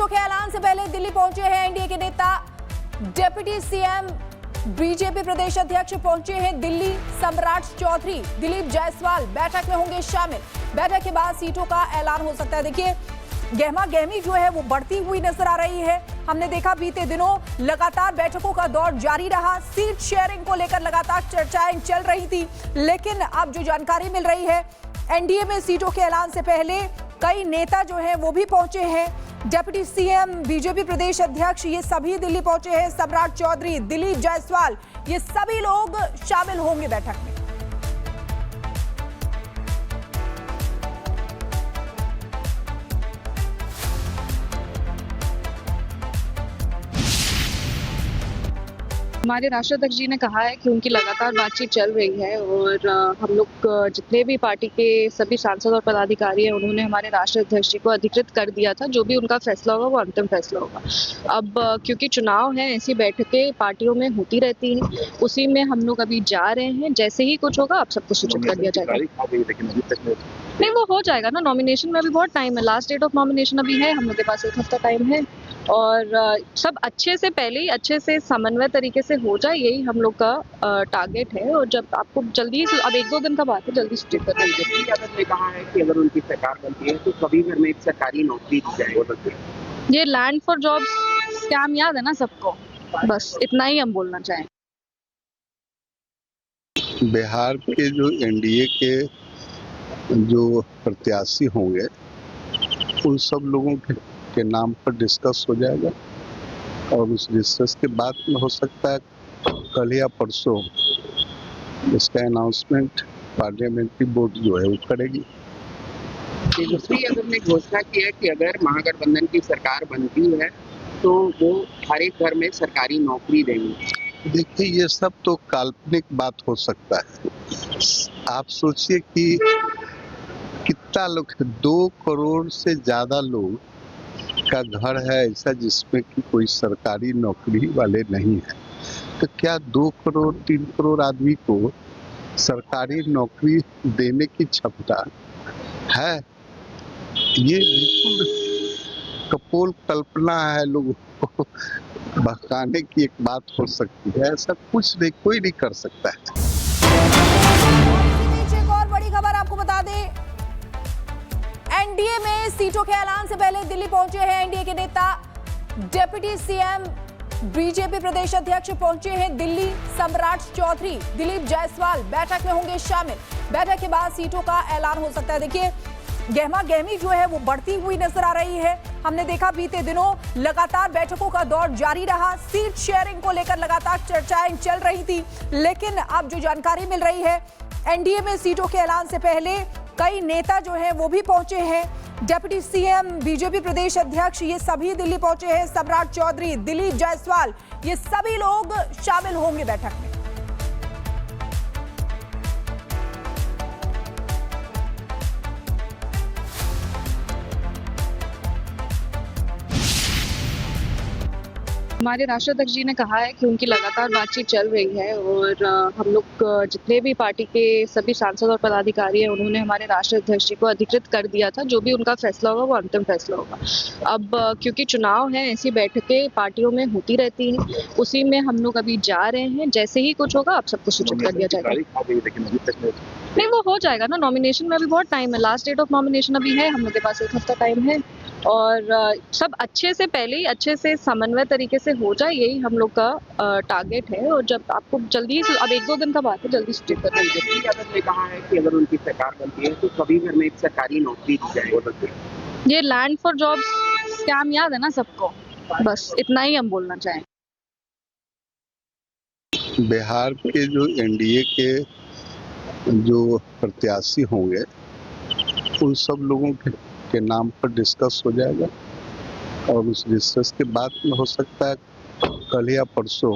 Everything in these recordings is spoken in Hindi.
के ऐलान से पहले दिल्ली पहुंचे हैं एनडीए के नेता। डिप्टी सीएम बीजेपी प्रदेश अध्यक्ष पहुंचे हैं दिल्ली। सम्राट चौधरी, दिलीप जायसवाल बैठक में होंगे शामिल। बैठक के बाद सीटों का ऐलान हो सकता है। देखिए, गहमा गहमी जो है वो बढ़ती हुई नजर आ रही है। हमने देखा बीते दिनों लगातार बैठकों का दौर जारी रहा। सीट शेयरिंग को लेकर लगातार चर्चाएं चल रही थी, लेकिन अब जो जानकारी मिल रही है, एनडीए में सीटों के ऐलान से पहले कई नेता जो हैं वो भी पहुंचे हैं। डिप्टी सीएम बीजेपी प्रदेश अध्यक्ष ये सभी दिल्ली पहुंचे हैं। सम्राट चौधरी, दिलीप जायसवाल, ये सभी लोग शामिल होंगे बैठक में। हमारे राष्ट्राध्यक्ष जी ने कहा है कि उनकी लगातार बातचीत चल रही है और हम लोग जितने भी पार्टी के सभी सांसद और पदाधिकारी हैं, उन्होंने हमारे राष्ट्राध्यक्ष जी को अधिकृत कर दिया था। जो भी उनका फैसला होगा वो अंतिम फैसला होगा। अब क्योंकि चुनाव है, ऐसी बैठकें पार्टियों में होती रहती हैं, उसी में हम लोग अभी जा रहे हैं। जैसे ही कुछ होगा आप सबको सूचित कर दिया जाएगा। नहीं, वो हो जाएगा ना। नॉमिनेशन में अभी बहुत टाइम है। लास्ट डेट ऑफ नॉमिनेशन अभी है, हम लोग के पास 1 हफ्ता टाइम है और सब अच्छे से पहले ही अच्छे से समन्वय तरीके से हो जाए, यही हम लोग का टारगेट है। और जब आपको जल्दी, अब 1-2 दिन का बात है, जल्दी सूचित कर देंगे। ने कहा है कि अगर उनकी सरकार बनती है तो सभी घर में एक सरकारी नौकरी दी जाएगी। ये लैंड फॉर जॉब्स स्कैम याद है ना सबको, बस इतना ही हम बोलना चाहें। बिहार के जो एनडीए के जो प्रत्याशी होंगे उन सब लोगों के नाम पर डिस्कस हो जाएगा और उस डिस्कस के बाद में हो सकता है कल या परसों इसका अनाउंसमेंट पार्लियामेंट्री बोर्ड जो है वो करेगी। दूसरी अगर ने घोषणा की है कि अगर महागठबंधन की सरकार बनती है तो वो हर एक घर में सरकारी नौकरी देंगे। देखिए, ये सब तो काल्पनिक बात हो सकता है। आप सोचिए कि कितना लोग, 2 करोड़ से ज्यादा लोग का घर है ऐसा जिसमें कि कोई सरकारी नौकरी वाले नहीं है। तो क्या 2 करोड़ 3 करोड़ आदमी को सरकारी नौकरी देने की क्षमता है? ये बिल्कुल कपोल कल्पना है, लोगों को बहकाने की एक बात हो सकती है। ऐसा कुछ नहीं, कोई नहीं कर सकता है। एक और बड़ी खबर आपको बता दें, एनडीए में सीटों के ऐलान से पहले दिल्ली पहुंचे हैं एनडीए के नेता। डिप्टी सीएम बीजेपी प्रदेश अध्यक्ष पहुंचे हैं दिल्ली। सम्राट चौधरी, दिलीप जायसवाल बैठक में होंगे शामिल। बैठक के बाद सीटों का ऐलान हो सकता है। देखिए, गहमा गहमी जो है वो बढ़ती हुई नजर आ रही है। हमने देखा बीते दिनों लगातार बैठकों का दौर जारी रहा। सीट शेयरिंग को लेकर लगातार चर्चाएं चल रही थी, लेकिन अब जो जानकारी मिल रही है, एनडीए में सीटों के ऐलान से पहले कई नेता जो हैं वो भी पहुंचे हैं। डिप्टी सीएम बीजेपी प्रदेश अध्यक्ष ये सभी दिल्ली पहुंचे हैं। सम्राट चौधरी, दिलीप जायसवाल, ये सभी लोग शामिल होंगे बैठक में। हमारे राष्ट्राध्यक्ष जी ने कहा है कि उनकी लगातार बातचीत चल रही है और हम लोग जितने भी पार्टी के सभी सांसद और पदाधिकारी हैं, उन्होंने हमारे राष्ट्राध्यक्ष जी को अधिकृत कर दिया था। जो भी उनका फैसला होगा वो अंतिम फैसला होगा। अब क्योंकि चुनाव है, ऐसी बैठकें पार्टियों में होती रहती हैं, उसी में हम लोग अभी जा रहे हैं। जैसे ही कुछ होगा आप सबको सूचित कर दिया जाएगा। नहीं, वो हो जाएगा ना। नॉमिनेशन में अभी बहुत टाइम है। लास्ट डेट ऑफ नॉमिनेशन अभी है, हम लोग के पास 1 हफ्ता टाइम है और सब अच्छे से पहले ही अच्छे से समन्वय तरीके से हो जाए, यही हम लोग का टारगेट है। और जब आपको जल्दी, अब 1-2 दिन का बात है, जल्दी सूचित कर देंगे। ने कहा है कि अगर उनकी सरकार बनती है तो सभी घर में एक सरकारी नौकरी दी जाएगी। ये लैंड फॉर जॉब्स स्कैम याद है ना सबको, बस इतना ही हम बोलना चाहें। बिहार के जो एनडीए के जो प्रत्याशी होंगे उन सब लोगों के नाम पर डिस्कस हो जाएगा और उस डिस्कस के बाद में हो सकता है कल या परसों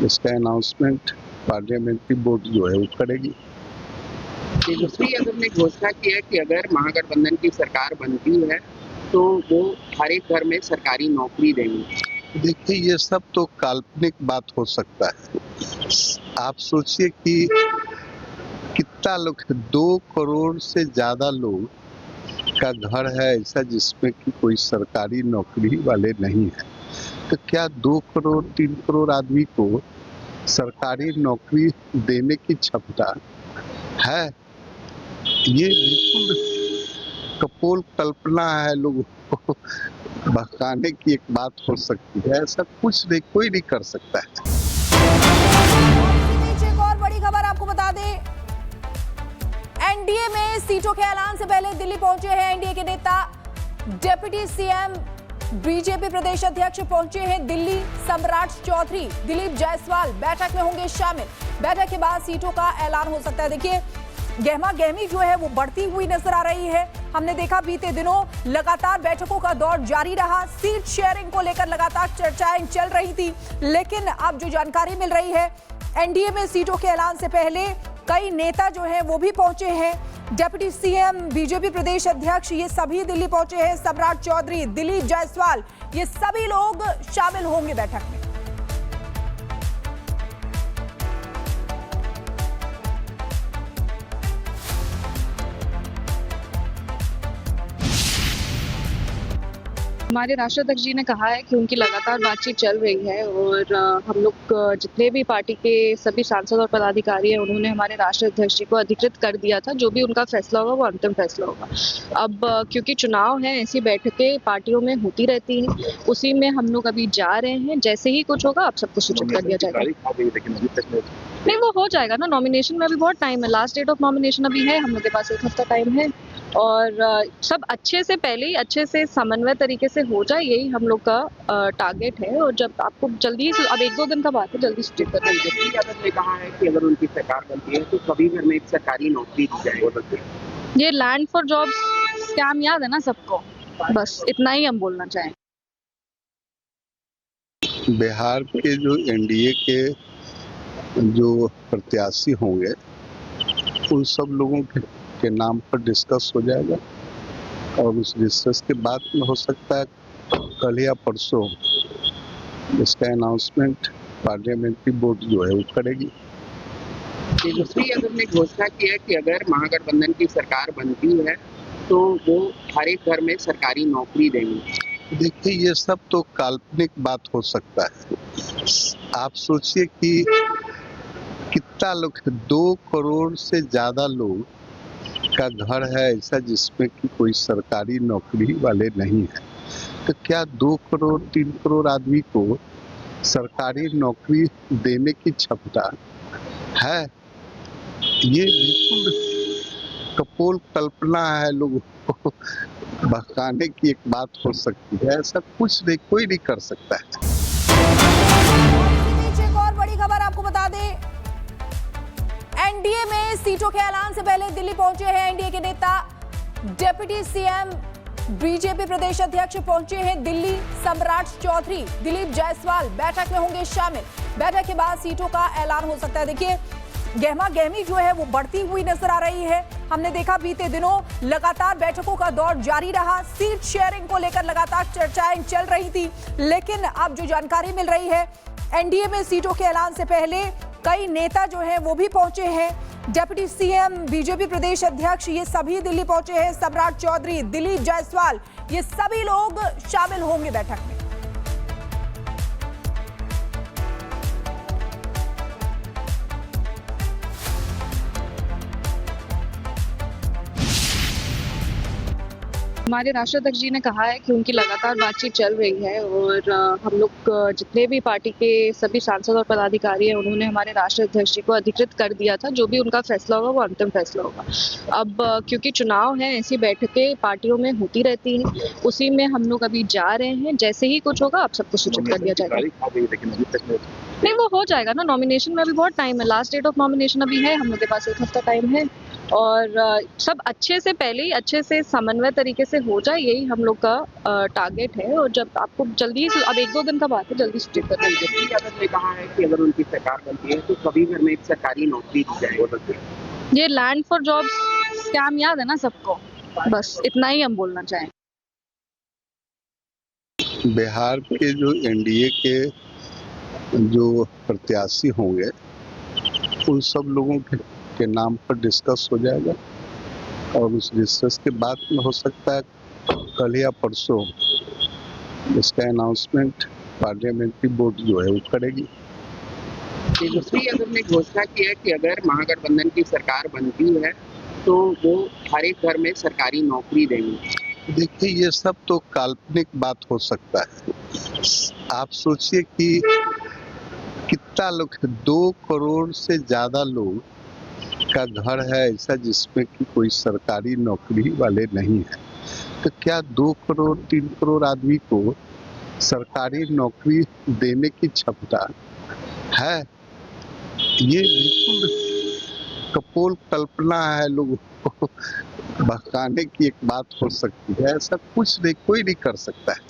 इसका अनाउंसमेंट पार्लियामेंट्री बोर्ड जो है वो करेगी। दूसरी अगर ने घोषणा की है कि अगर महागठबंधन की सरकार बनती है तो वो हर एक घर में सरकारी नौकरी देंगे। देखिए, ये सब तो काल्पनिक बात हो सकता है। आप सोचिए कि कितना लोग, 2 करोड़ से ज्यादा लोग का घर है ऐसा जिसमें कि कोई सरकारी नौकरी वाले नहीं है, तो क्या 2 करोड़ 3 करोड़ आदमी को सरकारी नौकरी देने की क्षमता है? ये बिल्कुल कपोल कल्पना है, लोगों को बहकाने की एक बात हो सकती है। ऐसा कुछ नहीं, कोई नहीं कर सकता है। बीच एक और बड़ी खबर आपको बता दें, एनडीए में सीटों के ऐलान से पहले दिल्ली पहुंचे हैं एनडीए के नेता। डिप्टी सीएम बीजेपी प्रदेश अध्यक्ष पहुंचे हैं दिल्ली। सम्राट चौधरी, दिलीप जायसवाल बैठक में होंगे शामिल। बैठक के बाद सीटों का ऐलान हो सकता है। देखिए, गहमा गहमी जो है वो बढ़ती हुई नजर आ रही है। हमने देखा बीते दिनों लगातार बैठकों का दौर जारी रहा। सीट शेयरिंग को लेकर लगातार चर्चाएं चल रही थी, लेकिन अब जो जानकारी मिल रही है, एनडीए में सीटों के ऐलान से पहले कई नेता जो हैं वो भी पहुंचे हैं। डिप्टी सीएम बीजेपी प्रदेश अध्यक्ष ये सभी दिल्ली पहुंचे हैं। सम्राट चौधरी, दिलीप जायसवाल, ये सभी लोग शामिल होंगे बैठक में। हमारे राष्ट्राध्यक्ष जी ने कहा है कि उनकी लगातार बातचीत चल रही है और हम लोग जितने भी पार्टी के सभी सांसद और पदाधिकारी हैं, उन्होंने हमारे राष्ट्राध्यक्ष जी को अधिकृत कर दिया था। जो भी उनका फैसला होगा वो अंतिम फैसला होगा। अब क्योंकि चुनाव है, ऐसी बैठकें पार्टियों में होती रहती हैं, उसी में हम लोग अभी जा रहे हैं। जैसे ही कुछ होगा आप सबको सूचित कर दिया जाएगा। नहीं, वो हो जाएगा ना। नॉमिनेशन में अभी बहुत टाइम है। लास्ट डेट ऑफ नॉमिनेशन अभी है, हम लोग के पास 1 हफ्ता टाइम है और सब अच्छे से पहले ही अच्छे से समन्वय तरीके से हो जाए, यही हम लोग का टारगेट है। और जब आपको जल्दी, अब 1-2 दिन का बात है, जल्दी सूचित कर देंगे। डिप्टी यादव ने कहा है कि अगर उनकी सरकार बनती है तो सभी घर में एक सरकारी नौकरी दी जाएगी। ये लैंड फॉर जॉब्स स्कैम याद है ना सबको, बस इतना ही हम बोलना चाहें। बिहार के जो एनडीए के जो प्रत्याशी होंगे, उन सब लोगों के नाम पर डिस्कस हो जाएगा और उस डिस्कस के बाद में हो सकता है कल या परसों इसका अनाउंसमेंट पार्लियामेंट्री बोर्ड जो है वो करेगी। तेजस्वी यादव ने घोषणा की है कि अगर महागठबंधन की सरकार बनती है तो वो हर एक घर में सरकारी नौकरी देंगे। देखिए, ये सब तो काल्पनिक बात हो सकता है। आप सोचिए कि कितना लोग, 2 करोड़ से ज्यादा लोग का घर है ऐसा जिसमें कि कोई सरकारी नौकरी वाले नहीं है, तो क्या 2 करोड़ 3 करोड़ आदमी को सरकारी नौकरी देने की क्षमता है? ये बिल्कुल कपोल कल्पना है, लोगों को बहकाने की एक बात हो सकती है। ऐसा कुछ नहीं, कोई नहीं कर सकता है। बीच एक और बड़ी खबर आपको बता दें, एनडीए में सीटों के ऐलान से पहले दिल्ली पहुंचे हैं एनडीए के नेता। डिप्टी सीएम बीजेपी प्रदेश अध्यक्ष पहुंचे हैं दिल्ली। सम्राट चौधरी, दिलीप जायसवाल बैठक में होंगे शामिल। बैठक के बाद सीटों का ऐलान हो सकता है। देखिए, गहमा गहमी जो है वो बढ़ती हुई नजर आ रही है। हमने देखा बीते दिनों लगातार बैठकों का दौर जारी रहा। सीट शेयरिंग को लेकर लगातार चर्चाएं चल रही थी, लेकिन अब जो जानकारी मिल रही है, एनडीए में सीटों के ऐलान से पहले कई नेता जो हैं वो भी पहुंचे हैं। डिप्टी सीएम बीजेपी प्रदेश अध्यक्ष ये सभी दिल्ली पहुंचे हैं। सम्राट चौधरी, दिलीप जायसवाल, ये सभी लोग शामिल होंगे बैठक में। हमारे राष्ट्राध्यक्ष जी ने कहा है कि उनकी लगातार बातचीत चल रही है और हम लोग जितने भी पार्टी के सभी सांसद और पदाधिकारी हैं, उन्होंने हमारे राष्ट्राध्यक्ष जी को अधिकृत कर दिया था। जो भी उनका फैसला होगा वो अंतिम फैसला होगा। अब क्योंकि चुनाव है, ऐसी बैठकें पार्टियों में होती रहती हैं, उसी में हम लोग अभी जा रहे हैं। जैसे ही कुछ होगा आप सबको सूचित कर दिया जाएगा। नहीं, वो हो जाएगा ना। नॉमिनेशन में अभी बहुत टाइम है। लास्ट डेट ऑफ नॉमिनेशन अभी है, हम लोग के पास 1 हफ्ता टाइम है और सब अच्छे से पहले ही अच्छे से समन्वय तरीके से हो जाए, यही हम लोग का टारगेट है। और जब आपको जल्दी, अब 1-2 दिन का बात है, जल्दी सूचित कर देंगे। डिप्टी यादव ने कहा है कि अगर उनकी सरकार बनती है तो सभी घर में एक सरकारी नौकरी दी जाएगी। ये लैंड फॉर जॉब्स स्कैम याद है ना सबको, बस इतना ही हम बोलना चाहें। बिहार के जो एनडीए के जो प्रत्याशी होंगे, उन सब लोगों के नाम पर डिस्कस हो जाएगा और उस रिसर्च के बाद में हो सकता है कल या परसों इसका अनाउंसमेंट पार्लियामेंट्री बोर्ड जो है वो करेगी। तेजस्वी यादव ने घोषणा की है कि अगर महागठबंधन की सरकार बनती है तो वो हर एक घर में सरकारी नौकरी देंगे। देखिए ये सब तो काल्पनिक बात हो सकता है। आप सोचिए कि कितना लोग 2 करोड़ से ज्यादा लोग का घर है ऐसा जिसमें कि कोई सरकारी नौकरी वाले नहीं है, तो क्या 2 करोड़ 3 करोड़ आदमी को सरकारी नौकरी देने की क्षमता है? ये बिल्कुल कपोल कल्पना है, लोगों को बहकाने की एक बात हो सकती है। ऐसा कुछ नहीं, कोई नहीं कर सकता है।